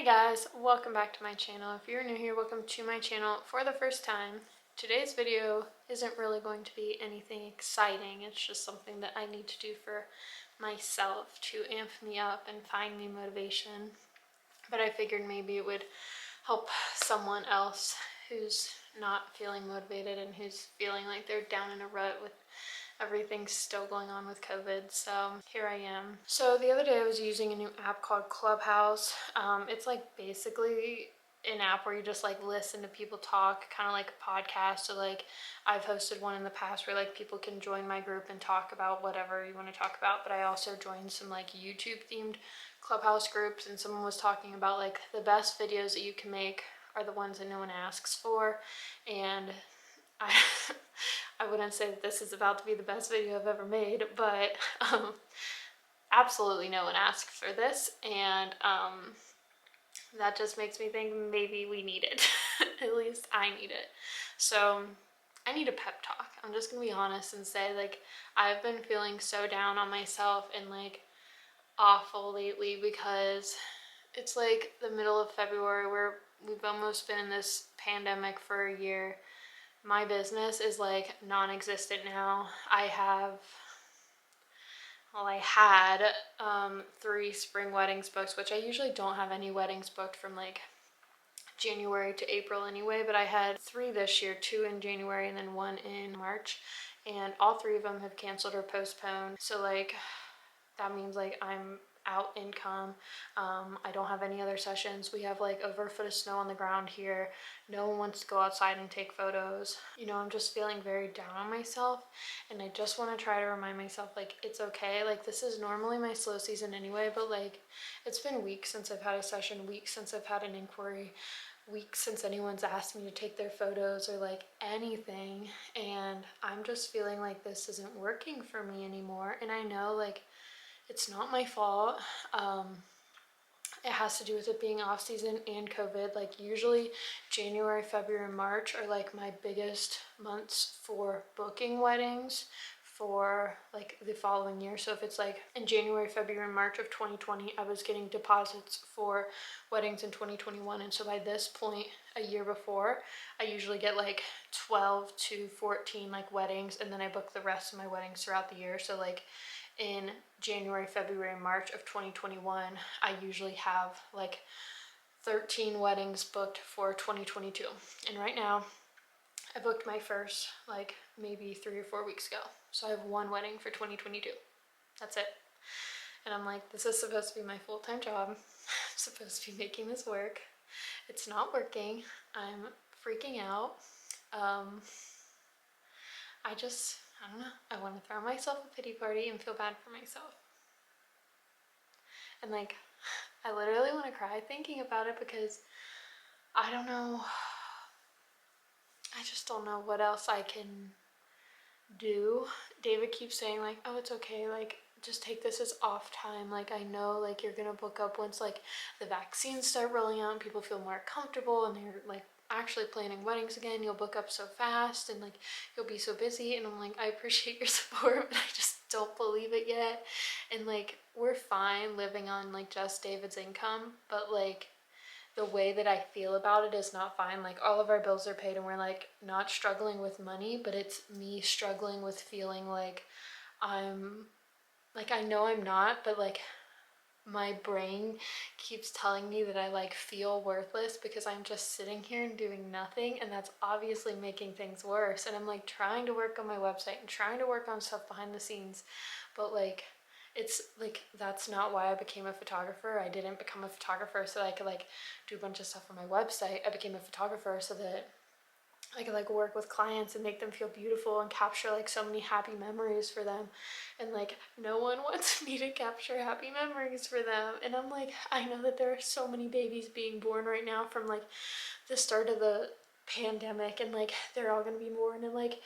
guys, welcome back to my channel. If you're new here, welcome to my channel for the first time. Today's video isn't really going to be anything exciting. It's just something that I need to do for myself to amp me up and find me motivation. But I figured maybe it would help someone else who's not feeling motivated and who's feeling like they're down in a rut with everything's still going on with COVID, so here I am. So the other day I was using a new app called Clubhouse. It's like basically an app where you just like listen to people talk, kind of like a podcast. So like I've hosted one in the past where like people can join my group and talk about whatever you want to talk about, but I also joined some like YouTube themed Clubhouse groups, and someone was talking about like the best videos that you can make are the ones that no one asks for, and I wouldn't say that this is about to be the best video I've ever made, but absolutely no one asked for this, and that just makes me think maybe we need it. At least I need it. So I need a pep talk. I'm just gonna be honest and say like I've been feeling so down on myself and like awful lately because it's like the middle of February where we've almost been in this pandemic for a year. My business is like non-existent now. I had 3 spring weddings booked, which I usually don't have any weddings booked from like January to April anyway, but I had 3 this year, 2 in January and then 1 in March, and all 3 of them have canceled or postponed. So like that means like I'm out income. I don't have any other sessions. We have like over a foot of snow on the ground here. No one wants to go outside and take photos. You know, I'm just feeling very down on myself, and I just want to try to remind myself like it's okay. Like this is normally my slow season anyway, but like it's been weeks since I've had a session, weeks since I've had an inquiry, weeks since anyone's asked me to take their photos or like anything, and I'm just feeling like this isn't working for me anymore. And I know like it's not my fault. It has to do with it being off season and COVID. Like usually January, February, and March are like my biggest months for booking weddings for like the following year. So if it's like in January, February, and March of 2020, I was getting deposits for weddings in 2021. And so by this point, a year before, I usually get like 12 to 14 like weddings, and then I book the rest of my weddings throughout the year. So like in January, February, and March of 2021, I usually have like 13 weddings booked for 2022. And right now, I booked my first like maybe 3 or 4 weeks ago. So I have 1 wedding for 2022. That's it. And I'm like, this is supposed to be my full-time job. I'm supposed to be making this work. It's not working. I'm freaking out. I don't know, I want to throw myself a pity party and feel bad for myself. And like, I literally want to cry thinking about it because I don't know, I just don't know what else I can do. David keeps saying like, oh, it's okay, like just take this as off time. Like I know like you're gonna book up once like the vaccines start rolling out and people feel more comfortable and they're like actually planning weddings again, you'll book up so fast and like you'll be so busy. And I'm like, I appreciate your support, but I just don't believe it yet. And like we're fine living on like just David's income, but like the way that I feel about it is not fine. Like all of our bills are paid and we're like not struggling with money, but it's me struggling with feeling like I'm like, I know I'm not, but like my brain keeps telling me that I like feel worthless because I'm just sitting here and doing nothing, and that's obviously making things worse. And I'm like trying to work on my website and trying to work on stuff behind the scenes, but like it's like that's not why I became a photographer. I didn't become a photographer so that I could like do a bunch of stuff on my website. I became a photographer so that I could like work with clients and make them feel beautiful and capture like so many happy memories for them. And like no one wants me to capture happy memories for them. And I'm like, I know that there are so many babies being born right now from like the start of the pandemic, and like they're all gonna be born in like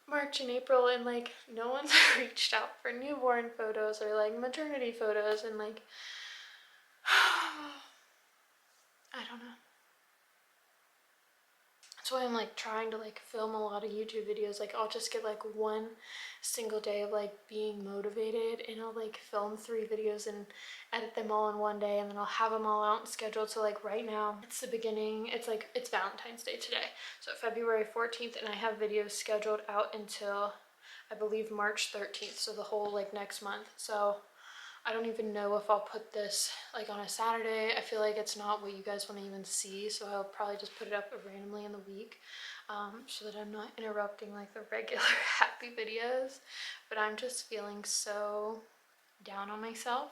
March and April, and like no one's reached out for newborn photos or like maternity photos, and like I don't know. That's why I'm like trying to like film a lot of YouTube videos. Like I'll just get like one single day of like being motivated, and I'll like film 3 videos and edit them all in one day, and then I'll have them all out and scheduled. So like right now it's the beginning, it's Valentine's Day today, so February 14th, and I have videos scheduled out until I believe March 13th, so the whole like next month. So I don't even know if I'll put this like on a Saturday. I feel like it's not what you guys want to even see, so I'll probably just put it up randomly in the week, so that I'm not interrupting like the regular happy videos. But I'm just feeling so down on myself,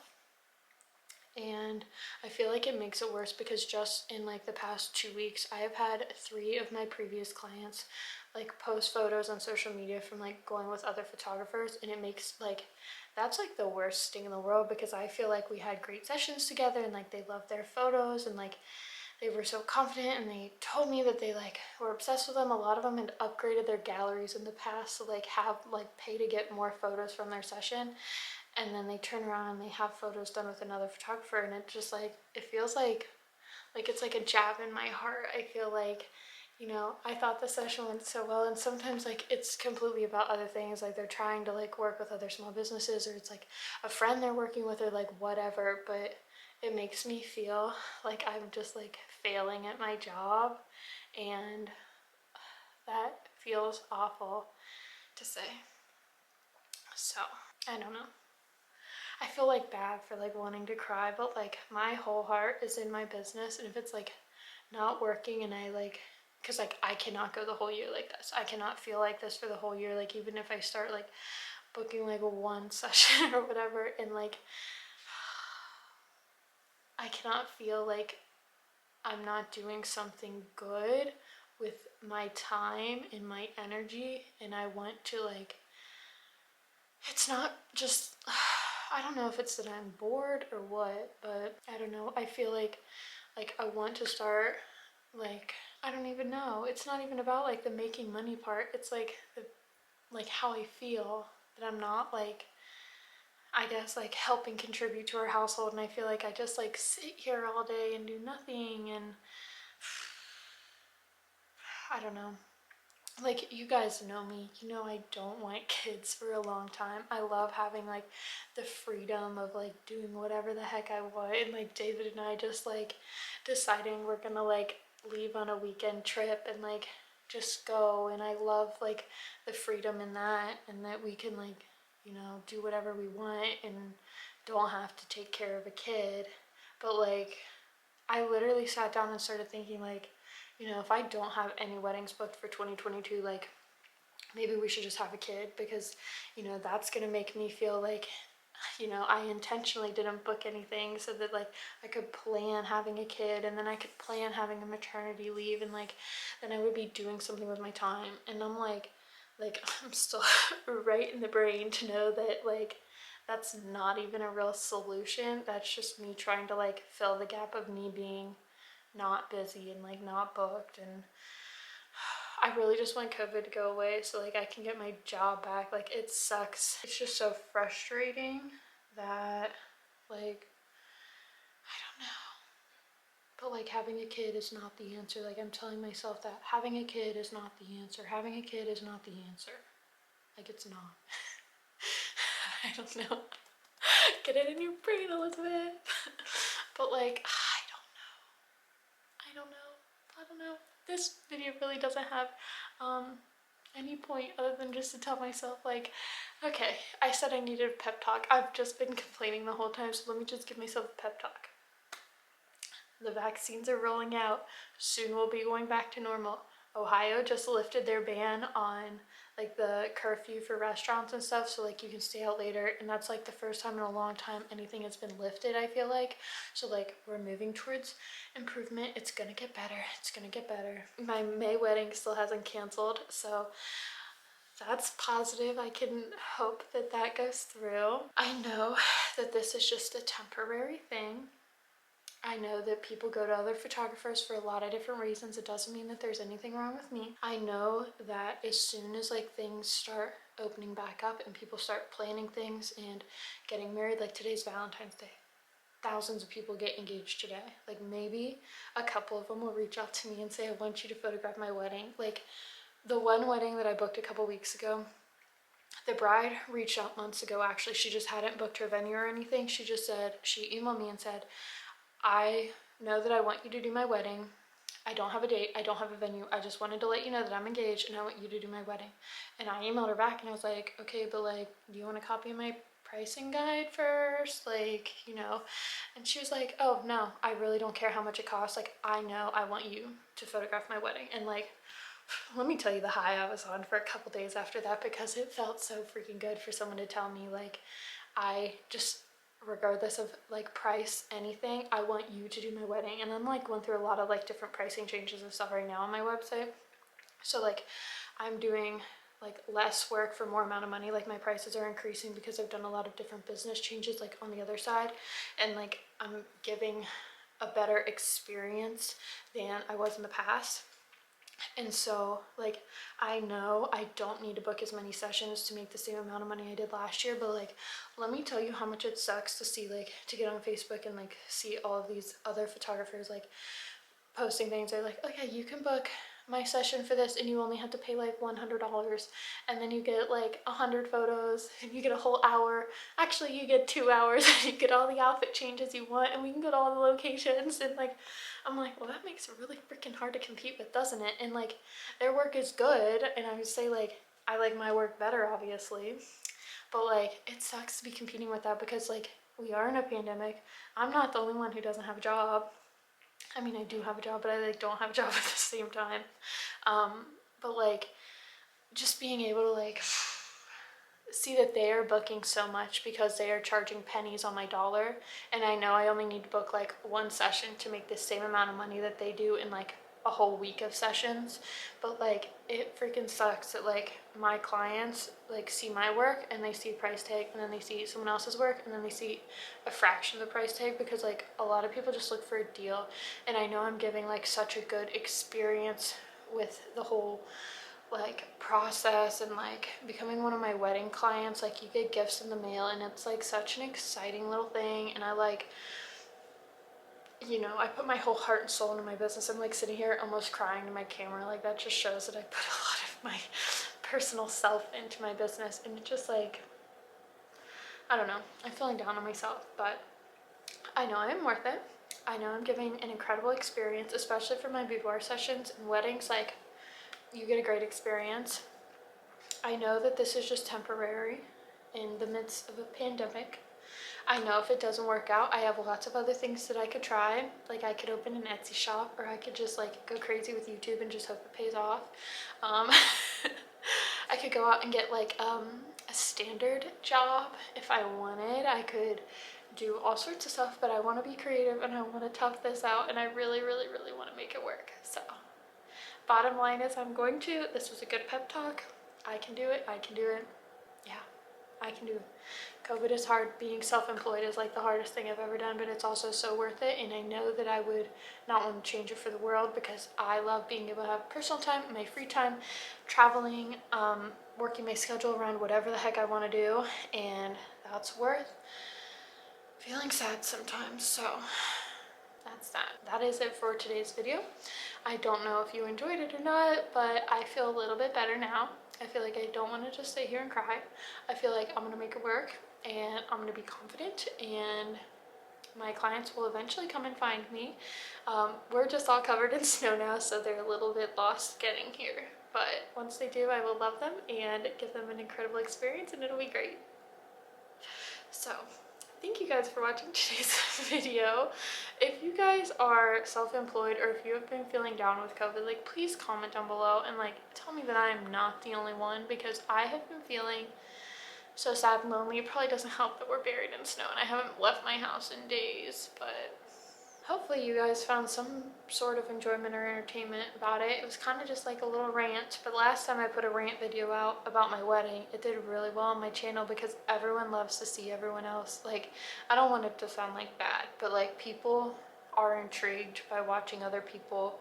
and I feel like it makes it worse because just in like the past 2 weeks, I have had 3 of my previous clients like post photos on social media from like going with other photographers, and it makes like, that's like the worst thing in the world, because I feel like we had great sessions together and like they loved their photos and like they were so confident, and they told me that they like were obsessed with them. A lot of them had upgraded their galleries in the past to like have like pay to get more photos from their session, and then they turn around and they have photos done with another photographer, and it just like, it feels like it's like a jab in my heart. I feel like, you know, I thought the session went so well, and sometimes like it's completely about other things, like they're trying to like work with other small businesses, or it's like a friend they're working with, or like whatever, but it makes me feel like I'm just like failing at my job, and that feels awful to say. So I don't know, I feel like bad for like wanting to cry, but like my whole heart is in my business, and if it's like not working, and I like, because like I cannot go the whole year like this. I cannot feel like this for the whole year. Like even if I start like booking like one session or whatever, and like I cannot feel like I'm not doing something good with my time and my energy, and I want to like, it's not just, I don't know if it's that I'm bored or what, but I don't know. I feel like I want to start like, I don't even know. It's not even about like the making money part. It's like the, like how I feel that I'm not like, I guess like helping contribute to our household, and I feel like I just like sit here all day and do nothing, and I don't know. Like you guys know me, you know I don't want kids for a long time. I love having like the freedom of like doing whatever the heck I want, and like David and I just like deciding we're gonna like leave on a weekend trip and like just go, and I love like the freedom in that, and that we can like, you know, do whatever we want and don't have to take care of a kid. But like I literally sat down and started thinking like, you know, if I don't have any weddings booked for 2022, like maybe we should just have a kid, because, you know, that's gonna make me feel like, you know, I intentionally didn't book anything, so that like I could plan having a kid, and then I could plan having a maternity leave, and like then I would be doing something with my time. And I'm like I'm still right in the brain to know that like that's not even a real solution. That's just me trying to like fill the gap of me being not busy and like not booked. And I really just want COVID to go away so like I can get my job back. Like it sucks. It's just so frustrating that like, I don't know. But like having a kid is not the answer. Like I'm telling myself that having a kid is not the answer. Having a kid is not the answer. Like it's not. I don't know. Get it in your brain, Elizabeth. But like, I don't know. I don't know. This video really doesn't have any point other than just to tell myself like, okay, I said I needed a pep talk. I've just been complaining the whole time, so let me just give myself a pep talk. The vaccines are rolling out. Soon we'll be going back to normal. Ohio just lifted their ban on like the curfew for restaurants and stuff, so like you can stay out later, and that's like the first time in a long time anything has been lifted, I feel like. So like we're moving towards improvement. It's gonna get better. It's gonna get better. My May wedding still hasn't canceled, so that's positive. I can hope that that goes through. I know that this is just a temporary thing. I know that people go to other photographers for a lot of different reasons. It doesn't mean that there's anything wrong with me. I know that as soon as like things start opening back up and people start planning things and getting married, like today's Valentine's Day. thousands of people get engaged today. Like maybe a couple of them will reach out to me and say, I want you to photograph my wedding. Like the one wedding that I booked a couple weeks ago, the bride reached out months ago. Actually, she just hadn't booked her venue or anything. She just said, she emailed me and said, I know that I want you to do my wedding. I don't have a date, I don't have a venue. I just wanted to let you know that I'm engaged and I want you to do my wedding. And I emailed her back and I was like, okay, but like, do you want to copy my pricing guide first? Like, you know? And she was like, oh no, I really don't care how much it costs. Like, I know I want you to photograph my wedding. And like, let me tell you the high I was on for a couple days after that, because it felt so freaking good for someone to tell me like, I just, regardless of like price, anything, I want you to do my wedding. And I'm like going through a lot of like different pricing changes and stuff right now on my website. So like I'm doing like less work for more amount of money. Like my prices are increasing because I've done a lot of different business changes like on the other side, and like I'm giving a better experience than I was in the past. And so like I know I don't need to book as many sessions to make the same amount of money I did last year, but like let me tell you how much it sucks to see like to get on Facebook and like see all of these other photographers like posting things. They're like, okay, you can book my session for this and you only have to pay like $100, and then you get like 100 photos and you get a whole hour. Actually, you get 2 hours and you get all the outfit changes you want, and we can go to all the locations. And like I'm like, well, that makes it really freaking hard to compete with, doesn't it? And like their work is good, and I would say like I like my work better obviously, but like it sucks to be competing with that because like we are in a pandemic. I'm not the only one who doesn't have a job. I mean, I do have a job, but I like don't have a job at the same time. But like just being able to like see that they are booking so much because they are charging pennies on my dollar, and I know I only need to book like one session to make the same amount of money that they do in like a whole week of sessions. But like it freaking sucks that like my clients like see my work and they see a price tag, and then they see someone else's work and then they see a fraction of the price tag, because like a lot of people just look for a deal. And I know I'm giving like such a good experience with the whole like process and like becoming one of my wedding clients. Like you get gifts in the mail and it's like such an exciting little thing, and I like, you know, I put my whole heart and soul into my business. I'm like sitting here almost crying to my camera. Like that just shows that I put a lot of my personal self into my business, and it just like, I don't know, I'm feeling down on myself, but I know I'm worth it. I know I'm giving an incredible experience, especially for my boudoir sessions and weddings. Like you get a great experience. I know that this is just temporary in the midst of a pandemic. I know if it doesn't work out, I have lots of other things that I could try. Like I could open an Etsy shop, or I could just like go crazy with YouTube and just hope it pays off. I could go out and get like a standard job if I wanted. I could do all sorts of stuff, but I want to be creative and I want to tough this out, and I really, really, really want to make it work. So bottom line is this was a good pep talk. I can do it. I can do it. Yeah, I can do it. COVID is hard. Being self-employed is like the hardest thing I've ever done, but it's also so worth it. And I know that I would not want to change it for the world, because I love being able to have personal time, my free time, traveling, working my schedule around whatever the heck I want to do. And that's worth feeling sad sometimes. So that's that. That is it for today's video. I don't know if you enjoyed it or not, but I feel a little bit better now. I feel like I don't want to just sit here and cry. I feel like I'm going to make it work, and I'm going to be confident, and my clients will eventually come and find me. We're just all covered in snow now, so they're a little bit lost getting here. But once they do, I will love them and give them an incredible experience, and it'll be great. So thank you guys for watching today's video. If you guys are self-employed, or if you have been feeling down with COVID, like please comment down below and like tell me that I am not the only one, because I have been feeling so sad and lonely. It probably doesn't help that we're buried in snow and I haven't left my house in days, but hopefully you guys found some sort of enjoyment or entertainment about it. It was kind of just like a little rant, but last time I put a rant video out about my wedding, it did really well on my channel because everyone loves to see everyone else. Like, I don't want it to sound like bad, but like people are intrigued by watching other people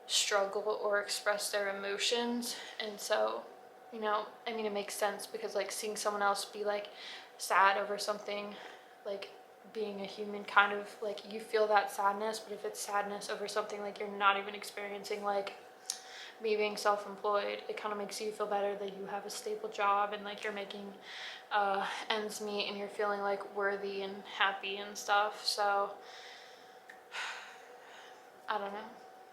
struggle or express their emotions. And so, you know, I mean, it makes sense because like seeing someone else be like sad over something like being a human, kind of like you feel that sadness, but if it's sadness over something like you're not even experiencing, like me being self-employed, it kind of makes you feel better that you have a stable job and like you're making ends meet and you're feeling like worthy and happy and stuff. So I don't know,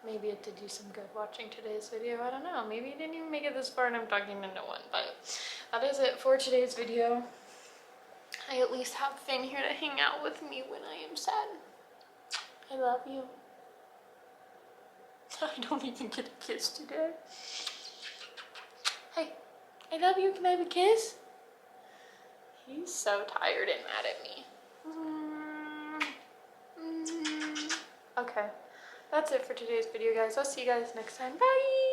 maybe it did you some good watching today's video. I don't know, maybe you didn't even make it this far and I'm talking to no one, but that is it for today's video. I at least have Finn here to hang out with me when I am sad. I love you. I don't even get a kiss today. Hey, I love you. Can I have a kiss? He's so tired and mad at me. Okay, that's it for today's video, guys. I'll see you guys next time. Bye!